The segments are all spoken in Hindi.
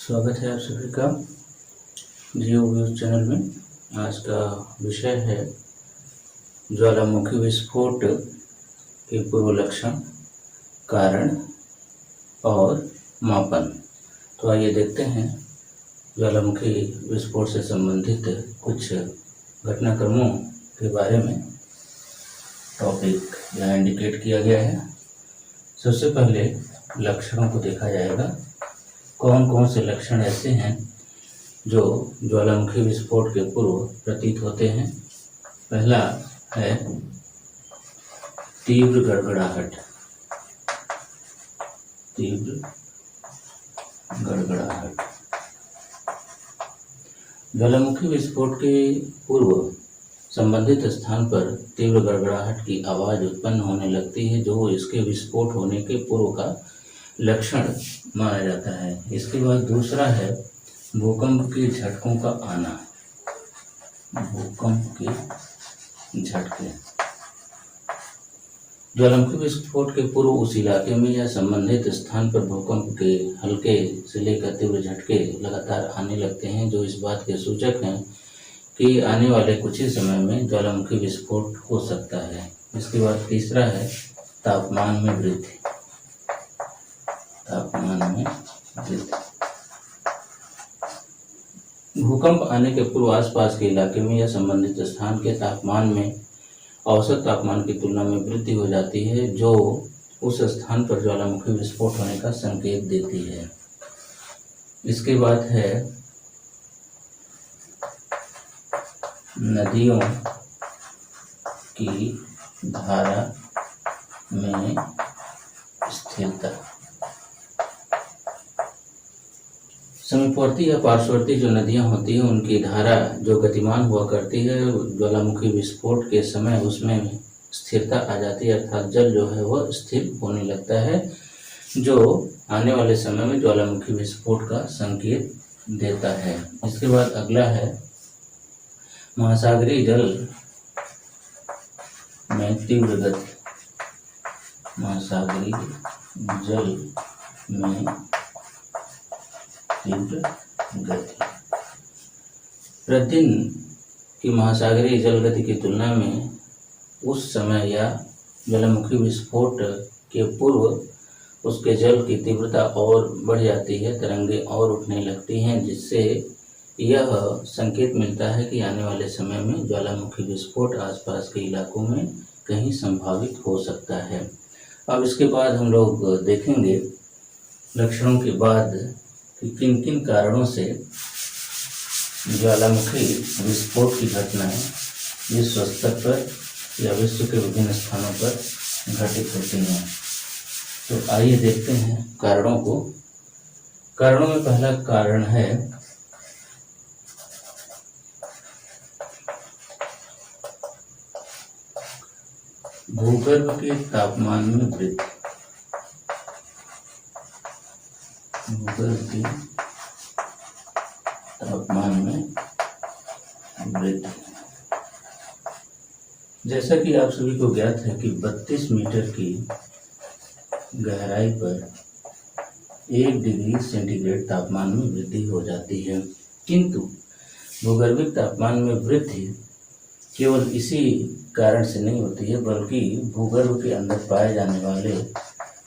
स्वागत है आप सभी का जियो व्यूज चैनल में। आज का विषय है ज्वालामुखी विस्फोट के पूर्व लक्षण, कारण और मापन। तो आइए देखते हैं ज्वालामुखी विस्फोट से संबंधित कुछ घटनाक्रमों के बारे में। टॉपिक यहाँ इंडिकेट किया गया है। सबसे पहले लक्षणों को देखा जाएगा। कौन कौन से लक्षण ऐसे हैं जो ज्वालामुखी विस्फोट के पूर्व प्रतीत होते हैं। पहला है तीव्र गड़गड़ाहट। तीव्र गड़गड़ाहट। ज्वालामुखी विस्फोट के पूर्व संबंधित स्थान पर तीव्र गड़गड़ाहट की आवाज उत्पन्न होने लगती है, जो इसके विस्फोट होने के पूर्व का लक्षण माना जाता है। इसके बाद दूसरा है भूकंप के झटकों का आना। भूकंप के झटके। ज्वालामुखी विस्फोट के पूर्व उस इलाके में या संबंधित स्थान पर भूकंप के हल्के से लेकर तीव्र झटके लगातार आने लगते हैं, जो इस बात के सूचक हैं कि आने वाले कुछ ही समय में ज्वालामुखी विस्फोट हो सकता है। इसके बाद तीसरा है तापमान में वृद्धि। तापमान में वृद्धि। भूकंप आने के पूर्व आसपास के इलाके में या संबंधित स्थान के तापमान में औसत तापमान की तुलना में वृद्धि हो जाती है, जो उस स्थान पर ज्वालामुखी विस्फोट होने का संकेत देती है। इसके बाद है नदियों की धारा में स्थिरता। समीपवर्ती या पार्श्ववर्ती जो नदियां होती हैं, उनकी धारा जो गतिमान हुआ करती है, ज्वालामुखी विस्फोट के समय उसमें स्थिरता आ जाती है, अर्थात जल जो है वह स्थिर होने लगता है, जो आने वाले समय में ज्वालामुखी विस्फोट का संकेत देता है। इसके बाद अगला है महासागरीय जल में तीव्र गति। महासागरीय जल में तीव्र गति। प्रतिदिन की महासागरीय जल गति की तुलना में उस समय या ज्वालामुखी विस्फोट के पूर्व उसके जल की तीव्रता और बढ़ जाती है, तरंगें और उठने लगती हैं, जिससे यह संकेत मिलता है कि आने वाले समय में ज्वालामुखी विस्फोट आसपास के इलाकों में कहीं संभावित हो सकता है। अब इसके बाद हम लोग देखेंगे लक्षणों के बाद कि किन किन कारणों से ज्वालामुखी विस्फोट की घटनाएं विश्व स्तर पर या विश्व के विभिन्न स्थानों पर घटित होती हैं। तो आइए देखते हैं कारणों को। कारणों में पहला कारण है भूगर्भ के तापमान में वृद्धि। भूगर्भ के तापमान में वृद्धि। जैसा कि आप सभी को ज्ञात है कि 32 मीटर की गहराई पर 1 डिग्री सेंटीग्रेड तापमान में वृद्धि हो जाती है, किंतु भूगर्भिक तापमान में वृद्धि केवल इसी कारण से नहीं होती है, बल्कि भूगर्भ के अंदर पाए जाने वाले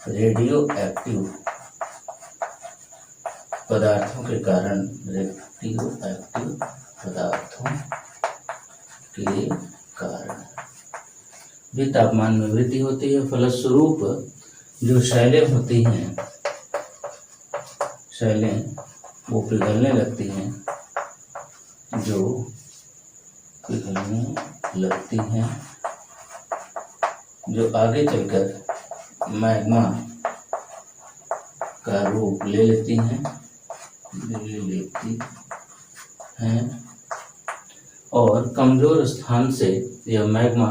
रेडियो एक्टिव पदार्थों के कारण, रेडियो एक्टिव पदार्थों के कारण भी तापमान में वृद्धि होती है। फलस्वरूप जो शैलें होती हैं, शैलें वो पिघलने लगती हैं, जो पिघलने लगती हैं, जो आगे चलकर मैग्मा का रूप ले लेती हैं और कमजोर स्थान से यह मैग्मा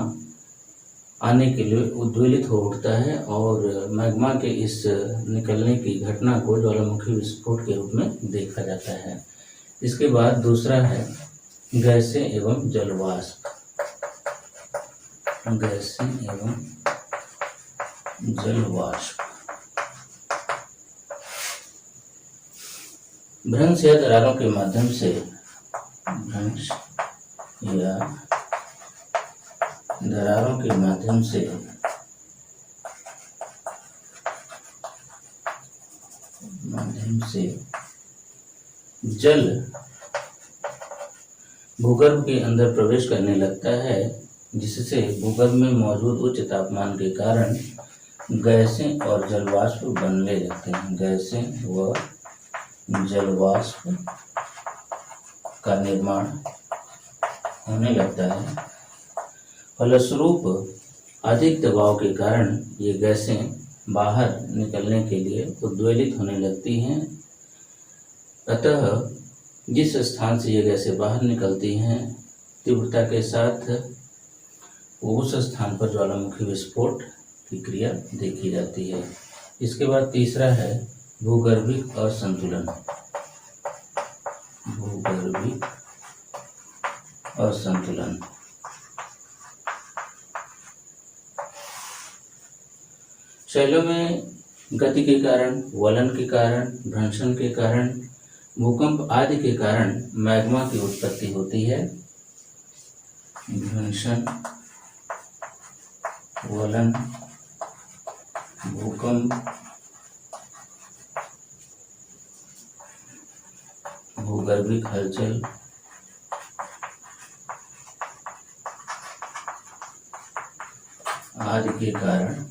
आने के लिए उद्वेलित हो उठता है और मैग्मा के इस निकलने की घटना को ज्वालामुखी विस्फोट के रूप में देखा जाता है। इसके बाद दूसरा है गैसें एवं जलवाष्प। गैसें एवं जलवाष्प। भ्रंश या दरारों के माध्यम से भ्रंश या दरारों के माध्यम से जल भूगर्भ के अंदर प्रवेश करने लगता है, जिससे भूगर्भ में मौजूद उच्च तापमान के कारण गैसें और जलवाष्प बनने लगते हैं। गैसें व जलवाष्प का निर्माण होने लगता है। फलस्वरूप अधिक दबाव के कारण ये गैसें बाहर निकलने के लिए उद्वेलित होने लगती हैं। अतः जिस स्थान से ये गैसें बाहर निकलती हैं, तीव्रता के साथ उस स्थान पर ज्वालामुखी विस्फोट की क्रिया देखी जाती है। इसके बाद तीसरा है भूगर्भिक असंतुलन। भूगर्भिक असंतुलन शैलों में गति के कारण, वलन के कारण, भ्रंशन के कारण, भूकंप आदि के कारण मैग्मा की उत्पत्ति होती है। भ्रंशन, वलन, भूकंप, भूगर्भिक हलचल आदि के कारण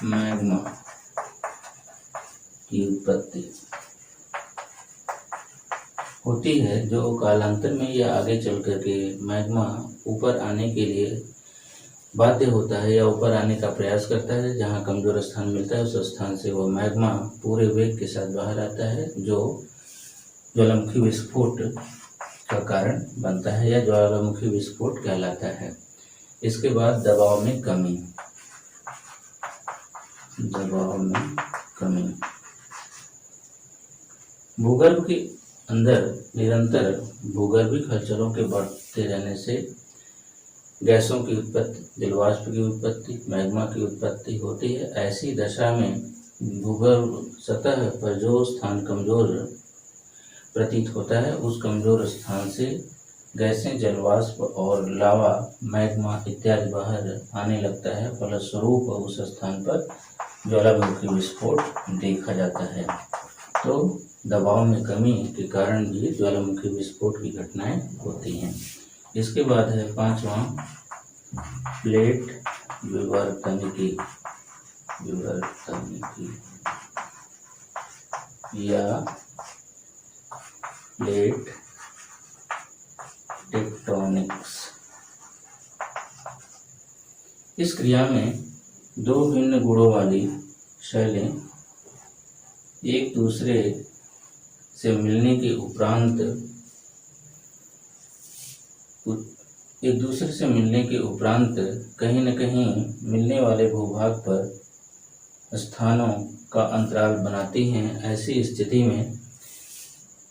मैग्मा की उत्पत्ति होती है, जो कालांतर में या आगे चल करके मैग्मा ऊपर आने के लिए बाध्य होता है या ऊपर आने का प्रयास करता है। जहाँ कमजोर स्थान मिलता है उस स्थान से वह मैग्मा पूरे वेग के साथ बाहर आता है, जो ज्वालामुखी विस्फोट का कारण बनता है या ज्वालामुखी विस्फोट कहलाता है। इसके बाद दबाव में कमी। दबाव में कमी भूगर्भ के अंदर निरंतर भूगर्भिक हलचलों के बढ़ते रहने से गैसों की उत्पत्ति, जलवाष्प की उत्पत्ति, मैग्मा की उत्पत्ति होती है। ऐसी दशा में भूगर्भ सतह पर जो स्थान कमजोर प्रतीत होता है, उस कमजोर स्थान से गैसें, जलवाष्प और लावा, मैग्मा इत्यादि बाहर आने लगता है। फलस्वरूप उस स्थान पर ज्वालामुखी विस्फोट देखा जाता है। तो दबाव में कमी के कारण भी ज्वालामुखी विस्फोट की घटनाएं होती हैं। इसके बाद है पांचवा प्लेट विवर्तनिकी। या प्लेट टेक्टोनिक्स। इस क्रिया में दो भिन्न गुणों वाली शैलें एक दूसरे से मिलने के उपरांत कहीं न कहीं मिलने वाले भूभाग पर स्थानों का अंतराल बनाती हैं। ऐसी स्थिति में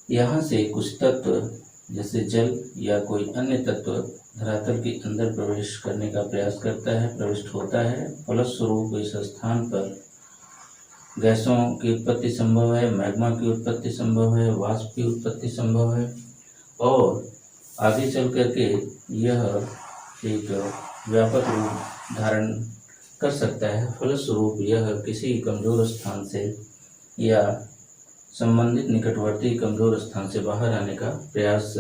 यहाँ से कुछ तत्व जैसे जल या कोई अन्य तत्व धरातल के अंदर प्रवेश करने का प्रयास करता है, प्रविष्ट होता है। फलस्वरूप इस स्थान पर गैसों की उत्पत्ति संभव है, मैग्मा की उत्पत्ति संभव है, वाष्प की उत्पत्ति संभव है और आगे चल करके यह एक व्यापक रूप धारण कर सकता है। फलस्वरूप यह किसी कमजोर स्थान से या संबंधित निकटवर्ती कमजोर स्थान से बाहर आने का प्रयास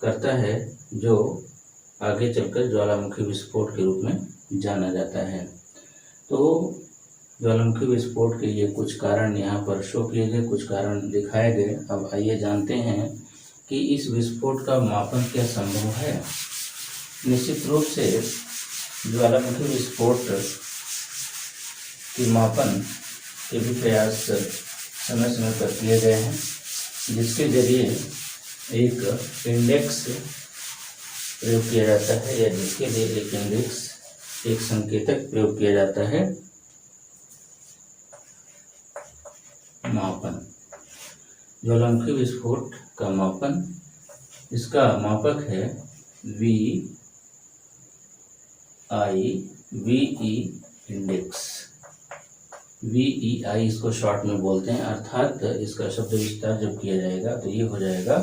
करता है, जो आगे चलकर ज्वालामुखी विस्फोट के रूप में जाना जाता है। तो ज्वालामुखी विस्फोट के ये कुछ कारण यहाँ पर शो किए गए, कुछ कारण दिखाए गए। अब आइए जानते हैं कि इस विस्फोट का मापन क्या संभव है। निश्चित रूप से ज्वालामुखी विस्फोट के मापन के भी प्रयास समय समय पर किए गए हैं, जिसके जरिए एक इंडेक्स प्रयोग किया जाता है या जिसके लिए एक इंडेक्स, एक संकेतक प्रयोग किया जाता है। मापन, ज्वालामुखी विस्फोट का मापन, इसका मापक है VI इंडेक्स। VEI इसको शॉर्ट में बोलते हैं, अर्थात इसका शब्द विस्तार जब किया जाएगा तो ये हो जाएगा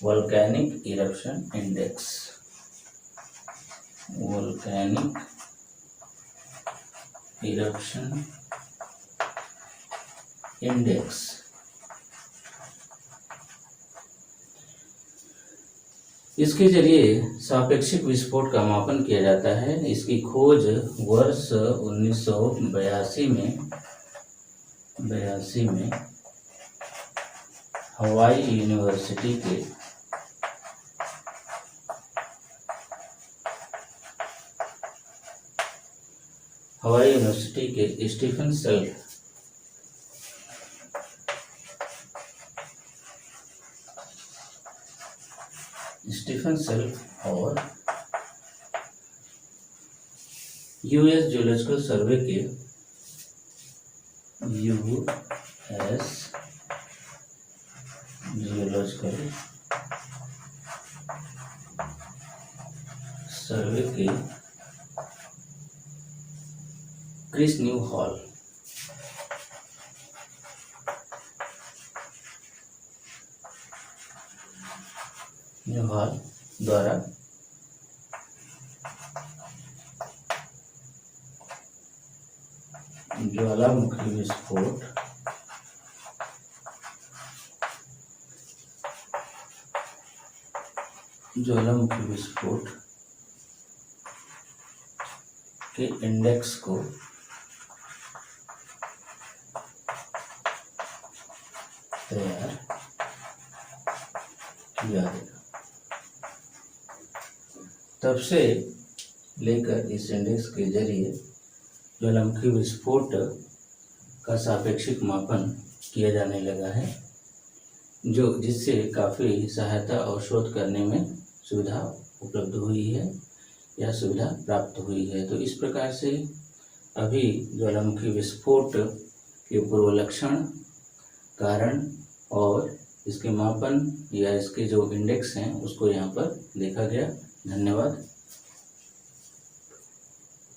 volcanic eruption index. Volcanic eruption index. इसके जरिए सापेक्षिक विस्फोट का मापन किया जाता है। इसकी खोज वर्ष 1982 में हवाई यूनिवर्सिटी के स्टीफन सेल्फ और यूएस जियोलॉजिकल सर्वे के क्रिस न्यू हॉल द्वारा ज्वालामुखी विस्फोट के इंडेक्स को तैयार किया गया। तब से लेकर इस इंडेक्स के जरिए ज्वालामुखी विस्फोट का सापेक्षिक मापन किया जाने लगा है, जिससे काफ़ी सहायता और शोध करने में सुविधा उपलब्ध हुई है या सुविधा प्राप्त हुई है। तो इस प्रकार से अभी ज्वालामुखी विस्फोट के पूर्व लक्षण, कारण और इसके मापन या इसके जो इंडेक्स हैं उसको यहाँ पर देखा गया। धन्यवाद।